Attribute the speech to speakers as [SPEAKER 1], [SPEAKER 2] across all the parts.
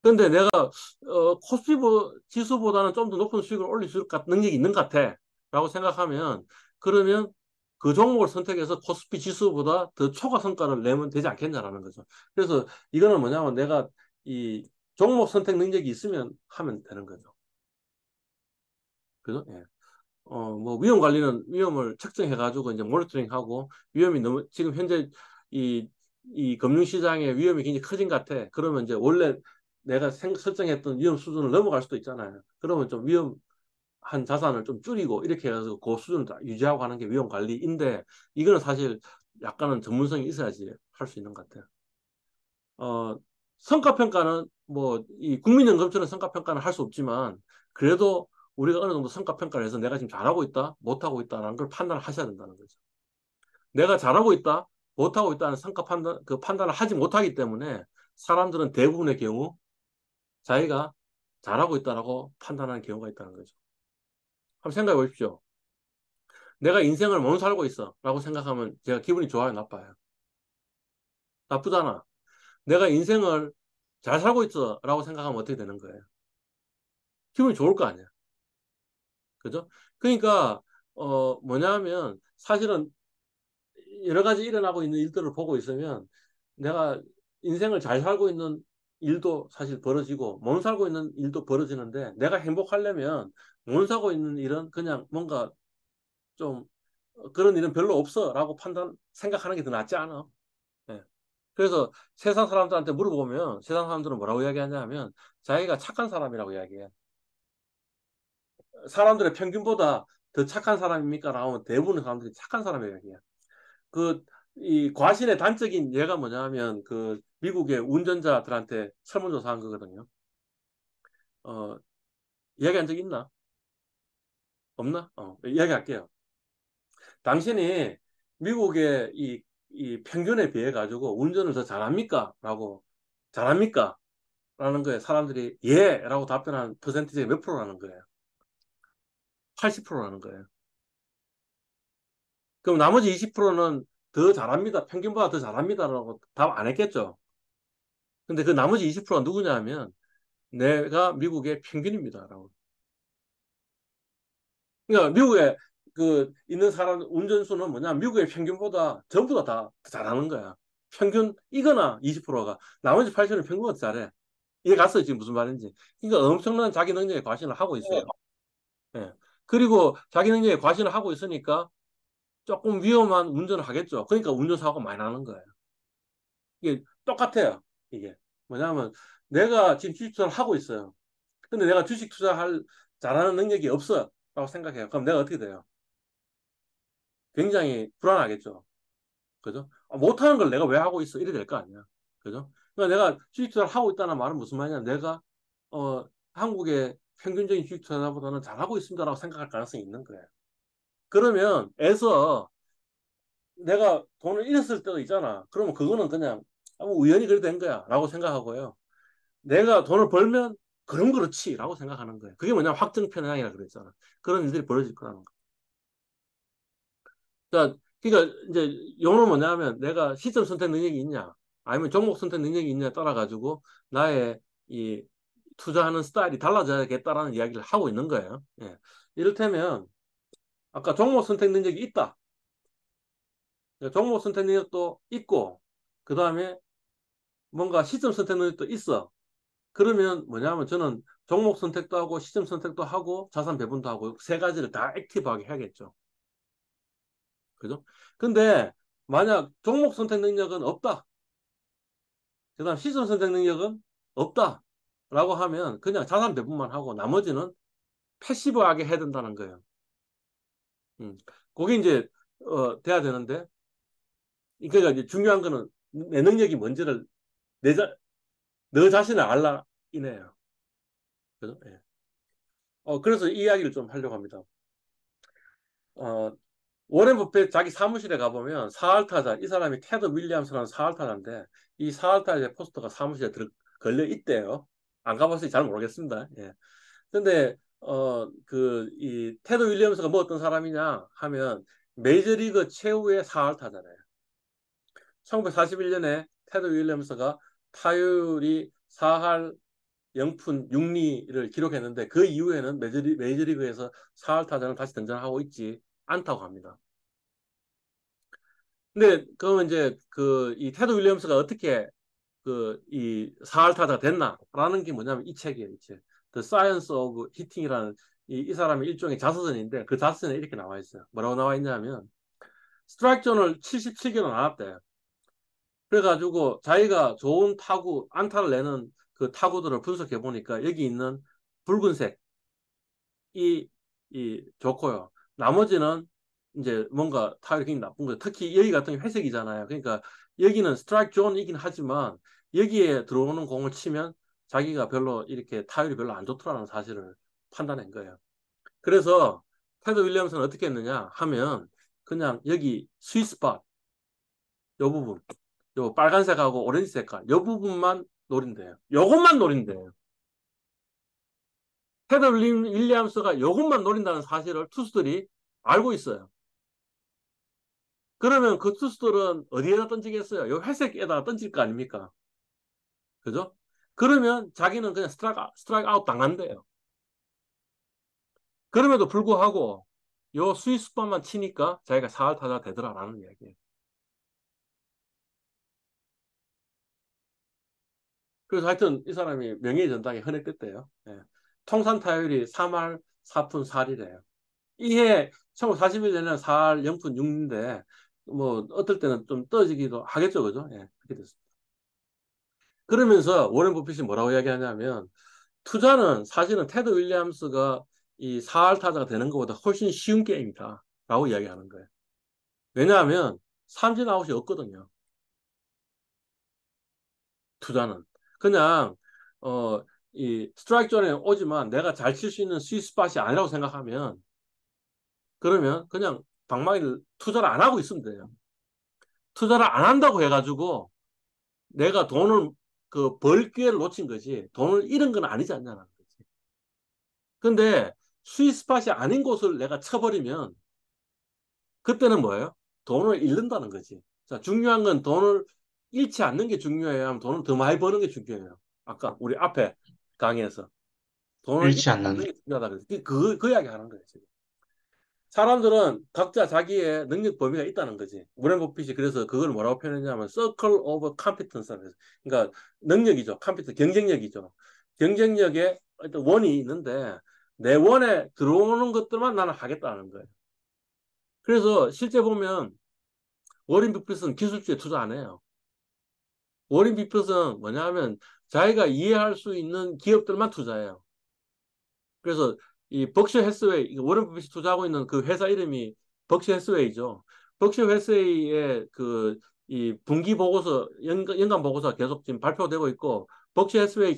[SPEAKER 1] 근데 내가 코스피 지수보다는 좀 더 높은 수익을 올릴 수 있을 능력이 있는 것 같아. 라고 생각하면 그러면 그 종목을 선택해서 코스피 지수보다 더 초과 성과를 내면 되지 않겠냐라는 거죠. 그래서 이거는 뭐냐면 내가 이 종목 선택 능력이 있으면 하면 되는 거죠. 그죠? 예. 뭐 위험 관리는 위험을 측정해가지고 이제 모니터링하고 위험이 너무 지금 현재 이, 이 금융시장의 위험이 굉장히 커진 것 같아. 그러면 이제 원래 내가 설정했던 위험 수준을 넘어갈 수도 있잖아요. 그러면 좀 위험한 자산을 좀 줄이고 이렇게 해서 그 수준을 유지하고 하는 게 위험 관리인데 이거는 사실 약간은 전문성이 있어야지 할 수 있는 것 같아요. 어, 성과평가는 뭐 이 국민연금처럼 성과평가는 할 수 없지만 그래도 우리가 어느 정도 성과평가를 해서 내가 지금 잘하고 있다, 못하고 있다라는 걸 판단을 하셔야 된다는 거죠. 내가 잘하고 있다, 못하고 있다는 성과 판단, 그 판단을 하지 못하기 때문에 사람들은 대부분의 경우 자기가 잘하고 있다라고 판단하는 경우가 있다는 거죠. 한번 생각해 보십시오. 내가 인생을 못 살고 있어 라고 생각하면 제가 기분이 좋아요, 나빠요? 나쁘잖아. 내가 인생을 잘 살고 있어 라고 생각하면 어떻게 되는 거예요? 기분이 좋을 거 아니야. 그죠? 그러니까 뭐냐면 사실은 여러 가지 일어나고 있는 일들을 보고 있으면 내가 인생을 잘 살고 있는 일도 사실 벌어지고 못 살고 있는 일도 벌어지는데 내가 행복하려면 못 살고 있는 일은 그냥 뭔가 좀 그런 일은 별로 없어라고 생각하는 게 더 낫지 않아? 예. 그래서 세상 사람들한테 물어보면 세상 사람들은 뭐라고 이야기하냐면 자기가 착한 사람이라고 이야기해. 사람들의 평균보다 더 착한 사람입니까? 라고 하면 대부분의 사람들이 착한 사람이라고 이야기해. 그, 이 과신의 단적인 예가 뭐냐면 그 미국의 운전자들한테 설문조사한 거거든요. 어, 이야기한 적 있나? 없나? 이야기할게요. 당신이 미국의 이 평균에 비해 가지고 운전을 더 잘합니까? 라고 잘합니까? 라는 거에 사람들이 예! 라고 답변한 퍼센티지가 몇 프로라는 거예요? 80%라는 거예요. 그럼 나머지 20%는 더 잘합니다. 평균보다 더 잘합니다라고 답 안 했겠죠. 근데 그 나머지 20%가 누구냐 하면 내가 미국의 평균입니다라고. 그러니까 미국에 그 있는 사람 운전수는 뭐냐? 미국의 평균보다 전부 다 잘하는 거야. 평균이거나 20%가 나머지 80%는 평균보다 잘해. 이해 갔어요, 지금 무슨 말인지. 그러니까 엄청난 자기 능력에 과신을 하고 있어요. 예. 그리고 자기 능력에 과신을 하고 있으니까 조금 위험한 운전을 하겠죠. 그러니까 운전사고가 많이 나는 거예요. 이게 똑같아요. 이게 뭐냐면 내가 지금 주식 투자를 하고 있어요. 근데 내가 주식 투자할 잘하는 능력이 없어요. 라고 생각해요. 그럼 내가 어떻게 돼요? 굉장히 불안하겠죠. 그죠? 못하는 걸 내가 왜 하고 있어? 이래 될 거 아니야. 그죠? 그러니까 내가 주식 투자를 하고 있다는 말은 무슨 말이냐? 내가 어, 한국의 평균적인 주식 투자자보다는 잘하고 있습니다라고 생각할 가능성이 있는 거예요. 그러면 애서 내가 돈을 잃었을 때도 있잖아. 그러면 그거는 그냥 우연히 그래 된 거야. 라고 생각하고요. 내가 돈을 벌면 그럼 그렇지. 라고 생각하는 거예요. 그게 뭐냐면 확정 편향이라 그랬잖아. 그런 일들이 벌어질 거라는 거. 그러니까 이제 용어는 뭐냐면 내가 시점 선택 능력이 있냐, 아니면 종목 선택 능력이 있냐에 따라 가지고 나의 이 투자하는 스타일이 달라져야겠다라는 이야기를 하고 있는 거예요. 예. 이를테면 아까 종목 선택 능력이 있다. 종목 선택 능력도 있고 그 다음에 뭔가 시점 선택 능력도 있어. 그러면 뭐냐면 저는 종목 선택도 하고 시점 선택도 하고 자산 배분도 하고 세 가지를 다 액티브하게 해야겠죠. 그죠? 근데 만약 종목 선택 능력은 없다. 그다음 시점 선택 능력은 없다. 라고 하면 그냥 자산 배분만 하고 나머지는 패시브하게 해야 된다는 거예요. 그게 이제 돼야 되는데 그러니까 이제 중요한 거는 내 능력이 뭔지를 내 너 자신을 알라 이네요. 그죠? 예. 그래서 이 이야기를 좀 하려고 합니다. 어, 워렌 버핏 자기 사무실에 가보면 사알타자, 이 사람이 테드 윌리엄스라는 사알타자인데 이 사알타자의 포스터가 사무실에 걸려 있대요. 안 가봤으니 잘 모르겠습니다. 예. 근데 이 테드 윌리엄스가 뭐 어떤 사람이냐 하면 메이저리그 최후의 사할타자래요. 1941년에 테드 윌리엄스가 타율이 4할 0푼 6리를 기록했는데 그 이후에는 메이저리그에서 4할 타자는 다시 등장하고 있지 않다고 합니다. 근데 그러면 이제 그 이 테드 윌리엄스가 어떻게 그 이 4할 타자가 됐나라는 게 뭐냐면 이 책이에요. 이 책. The Science of Hitting이라는 이 사람의 일종의 자서전인데 그 자서전에 이렇게 나와 있어요. 뭐라고 나와 있냐면 스트라이크 존을 77개로 나눴대요. 그래가지고 자기가 좋은 타구, 안타를 내는 그 타구들을 분석해 보니까 여기 있는 붉은색이 좋고요. 나머지는 이제 뭔가 타율이 굉장히 나쁜 거예요. 특히 여기 같은 게 회색이잖아요. 그러니까 여기는 스트라이크 존이긴 하지만 여기에 들어오는 공을 치면 자기가 별로 이렇게 타율이 별로 안 좋더라는 사실을 판단한 거예요. 그래서 테드 윌리엄스는 어떻게 했느냐 하면 그냥 여기 스윗스팟 요 부분 요 빨간색하고 오렌지 색깔 요 부분만 노린대요. 요것만 노린대요. 테드 윌리엄스가 요것만 노린다는 사실을 투수들이 알고 있어요. 그러면 그 투수들은 어디에다 던지겠어요? 요 회색에다가 던질 거 아닙니까? 그죠? 그러면 자기는 그냥 스트라이크 아웃 당한대요. 그럼에도 불구하고 요 스위스pad만 치니까 자기가 4할 타자 되더라라는 이야기예요. 그래서 하여튼 이 사람이 명예의 전당에 헌액됐대요. 예. 통산 타율이 3할 4푼 4리래요. 이해 1941년에는 4할 0푼 6인데 뭐 어떨 때는 좀 떨어지기도 하겠죠. 그죠? 예. 그렇게 됐습니다. 그러면서 워렌 버핏이 뭐라고 이야기하냐면 투자는 사실은 테드 윌리엄스가 이 4할 타자가 되는 것보다 훨씬 쉬운 게임이다 라고 이야기하는 거예요. 왜냐하면 삼진 아웃이 없거든요. 투자는. 그냥 이 스트라이크 존에 오지만 내가 잘 칠 수 있는 스윗스팟이 아니라고 생각하면 그러면 그냥 방망이를 투자를 안 하고 있으면 돼요. 투자를 안 한다고 해가지고 내가 돈을 그 벌 기회를 놓친 거지 돈을 잃은 건 아니지 않냐는 거지. 근데 스윗스팟이 아닌 곳을 내가 쳐버리면 그때는 뭐예요? 돈을 잃는다는 거지. 자, 중요한 건 돈을 잃지 않는 게 중요해요. 하면 돈을 더 많이 버는 게 중요해요. 아까 우리 앞에 강의에서 돈을 잃지
[SPEAKER 2] 잃지 않는.
[SPEAKER 1] 않는 게 중요하다 그랬어. 그 이야기 하는 거예요, 지금. 사람들은 각자 자기의 능력 범위가 있다는 거지. 워렌 버핏이 그래서 그걸 뭐라고 표현했냐면 Circle of Competence라고 해서. 그러니까 능력이죠. 컴퓨터 경쟁력이죠. 경쟁력에 어떤 원이 있는데 내 원에 들어오는 것들만 나는 하겠다는 거예요. 그래서 실제 보면 워렌 버핏은 기술주에 투자 안 해요. 워렌 버핏은 뭐냐 하면 자기가 이해할 수 있는 기업들만 투자해요. 그래서 이 벅셔 해스웨이, 워렌 버핏이 투자하고 있는 그 회사 이름이 벅셔 해스웨이죠. 벅셔 해스웨이의 그 이 분기 보고서, 연간 보고서가 계속 지금 발표되고 있고, 벅셔 해스웨이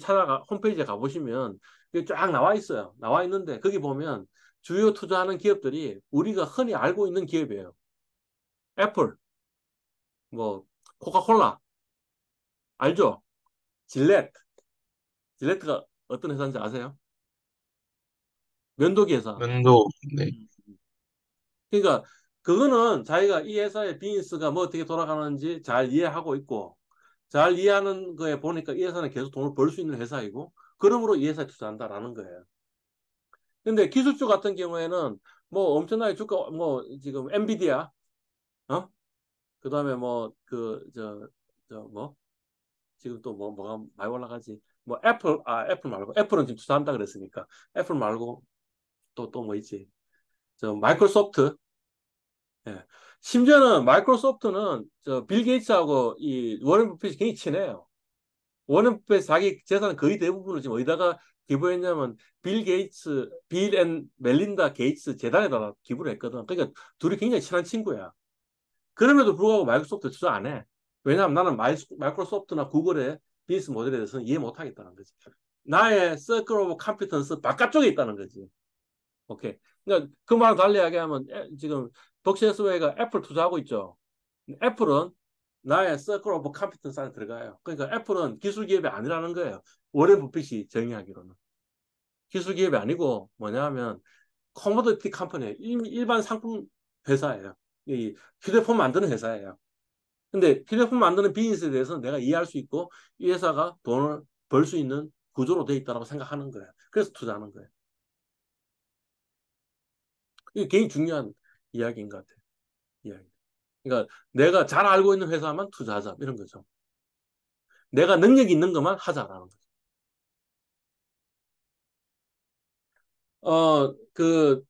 [SPEAKER 1] 홈페이지에 가보시면 이게 쫙 나와 있어요. 나와 있는데 거기 보면 주요 투자하는 기업들이 우리가 흔히 알고 있는 기업이에요. 애플, 뭐 코카콜라, 알죠? 질렛, 질렛가 어떤 회사인지 아세요? 면도기 회사.
[SPEAKER 2] 면도, 네.
[SPEAKER 1] 음. 그러니까 그거는 자기가 이 회사의 비즈니스가 뭐 어떻게 돌아가는지 잘 이해하고 있고 잘 이해하는 거에 보니까 이 회사는 계속 돈을 벌 수 있는 회사이고 그러므로 이 회사에 투자한다라는 거예요. 근데 기술주 같은 경우에는 뭐 엄청나게 주가 뭐 지금 엔비디아 어? 그다음에 뭐 그 저 뭐 지금 또 뭐가 많이 올라가지 뭐 애플 말고 애플은 지금 투자한다 그랬으니까 애플 말고 또 뭐 있지 저 마이크로소프트 예. 심지어는 마이크로소프트는 저 빌 게이츠하고 이 워렌 버핏이 굉장히 친해요. 워렌 버핏 자기 재산 거의 대부분을 지금 어디다가 기부했냐면 빌 앤 멜린다 게이츠 재단에다가 기부를 했거든. 그러니까 둘이 굉장히 친한 친구야. 그럼에도 불구하고 마이크로소프트 투자 안 해. 왜냐하면 나는 마이크로소프트나 구글의 비즈니스 모델에 대해서는 이해 못 하겠다는 거지. 나의 서클 오브 컴피턴스 바깥쪽에 있다는 거지. 오케이. 그러니까 그 말 달리 이야기하면 지금 벅시에스웨이가 애플 투자하고 있죠. 애플은 나의 서클 오브 컴피턴스 안에 들어가요. 그러니까 애플은 기술 기업이 아니라는 거예요. 워렌 버핏이 정의하기로는. 기술 기업이 아니고 뭐냐 하면 커머디티 컴퍼니 일반 상품 회사예요. 이 휴대폰 만드는 회사예요. 근데 휴대폰 만드는 비즈니스에 대해서는 내가 이해할 수 있고 이 회사가 돈을 벌 수 있는 구조로 돼 있다고 생각하는 거예요. 그래서 투자하는 거예요. 이게 굉장히 중요한 이야기인 것 같아요. 이야기. 그러니까 내가 잘 알고 있는 회사만 투자하자 이런 거죠. 내가 능력이 있는 것만 하자라는 거죠.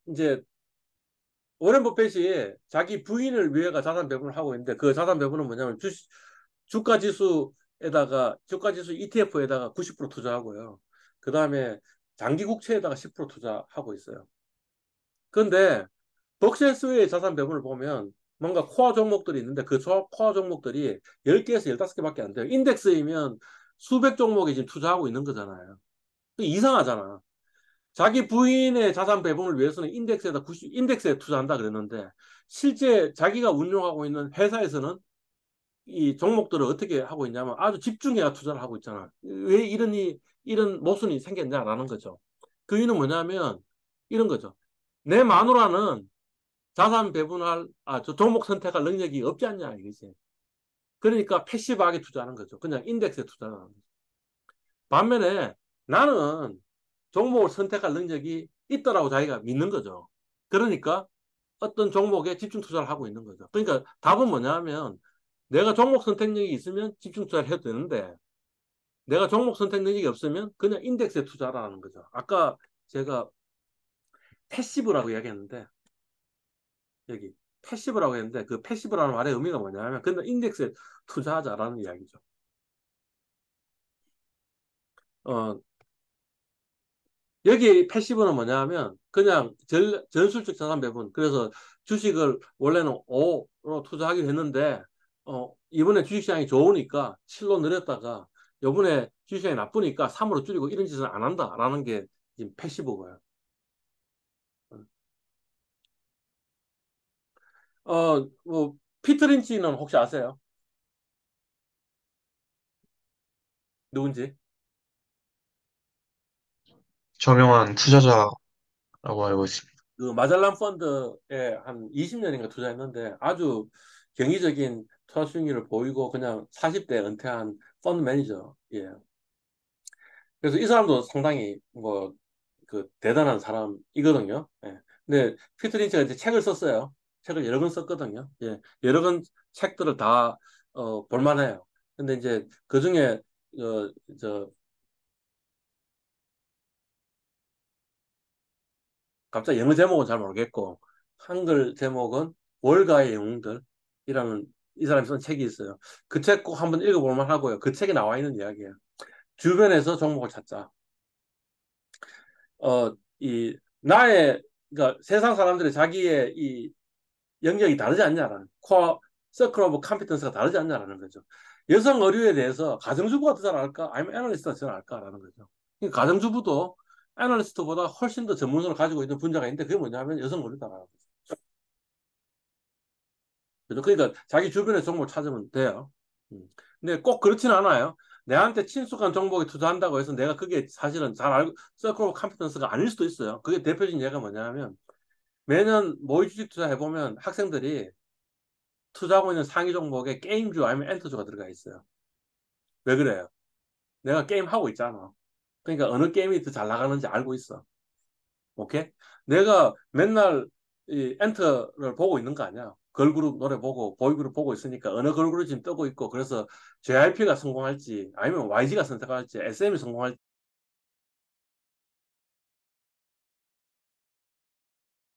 [SPEAKER 1] 이제 워렌 버핏이 자기 부인을 위해가 자산 배분을 하고 있는데 그 자산 배분은 뭐냐면 주가 지수 ETF에다가 90% 투자하고요. 그 다음에 장기 국채에다가 10% 투자하고 있어요. 그런데 벅시스웨이 자산 배분을 보면 뭔가 코어 종목들이 있는데 그 코어 종목들이 10개에서 15개밖에 안 돼요. 인덱스이면 수백 종목에 지금 투자하고 있는 거잖아요. 이상하잖아. 자기 부인의 자산 배분을 위해서는 인덱스에 투자한다 그랬는데 실제 자기가 운용하고 있는 회사에서는 이 종목들을 어떻게 하고 있냐면 아주 집중해야 투자를 하고 있잖아. 왜 이런 모순이 생겼냐라는 거죠. 그 이유는 뭐냐면 이런 거죠. 내 마누라는 저 종목 선택할 능력이 없지 않냐 이거지. 그러니까 패시브하게 투자하는 거죠. 그냥 인덱스에 투자하는 거죠. 반면에 나는 종목을 선택할 능력이 있다라고 자기가 믿는 거죠. 그러니까 어떤 종목에 집중 투자를 하고 있는 거죠. 그러니까 답은 뭐냐면 내가 종목 선택력이 있으면 집중 투자를 해도 되는데 내가 종목 선택 능력이 없으면 그냥 인덱스에 투자라는 거죠. 아까 제가 패시브라고 이야기했는데 여기 패시브라고 했는데 그 패시브라는 말의 의미가 뭐냐면 그냥 인덱스에 투자하자라는 이야기죠. 어, 여기 패시브는 뭐냐면 그냥 전술적 자산 배분. 그래서 주식을 원래는 5로 투자하기로 했는데 이번에 주식시장이 좋으니까 7로 늘렸다가 이번에 주식시장이 나쁘니까 3으로 줄이고 이런 짓은 안 한다라는 게 지금 패시브고요. 뭐 피터 린치는 혹시 아세요? 누군지?
[SPEAKER 2] 저명한 투자자라고 알고 있습니다.
[SPEAKER 1] 그 마젤란 펀드에 한 20년인가 투자했는데 아주 경이적인 투자 수익률을 보이고 그냥 40대 은퇴한 펀드 매니저. 예. 그래서 이 사람도 상당히 뭐 그 대단한 사람이거든요. 예. 근데 피터 린치가 이제 책을 썼어요. 책을 여러 권 썼거든요. 예. 여러 권 책들을 다 볼만해요. 근데 이제 그 중에 어, 저 갑자기 영어 제목은 잘 모르겠고 한글 제목은 월가의 영웅들이라는 이 사람이 쓴 책이 있어요. 그 책 꼭 한번 읽어볼 만하고요. 그 책에 나와 있는 이야기예요. 주변에서 종목을 찾자. 나의 그러니까 세상 사람들이 자기의 이 영역이 다르지 않냐라는 코어 서클 오브 컴피턴스가 다르지 않냐라는 거죠. 여성 의류에 대해서 가정주부가 더 잘 알까? 아니면 애널리스트가 더 잘 알까라는 거죠. 그러니까 가정주부도 애널리스트보다 훨씬 더 전문성을 가지고 있는 분야가 있는데 그게 뭐냐면 여성 의류다라는 거죠. 그죠? 그러니까 자기 주변의 종목을 찾으면 돼요. 근데 꼭 그렇지는 않아요. 내한테 친숙한 종목에 투자한다고 해서 내가 그게 사실은 잘 알고 서클 오브 컴피턴스가 아닐 수도 있어요. 그게 대표적인 예가 뭐냐면 매년 모의 주식 투자해보면 학생들이 투자하고 있는 상위 종목에 게임주 아니면 엔터주가 들어가 있어요. 왜 그래요? 내가 게임 하고 있잖아. 그러니까 어느 게임이 더 잘 나가는지 알고 있어. 오케이? 내가 맨날 이 엔터를 보고 있는 거 아니야. 걸그룹 노래 보고 보이그룹 보고 있으니까 어느 걸그룹이 지금 뜨고 있고 그래서 JYP가 성공할지 아니면 YG가 선택할지 SM이 성공할지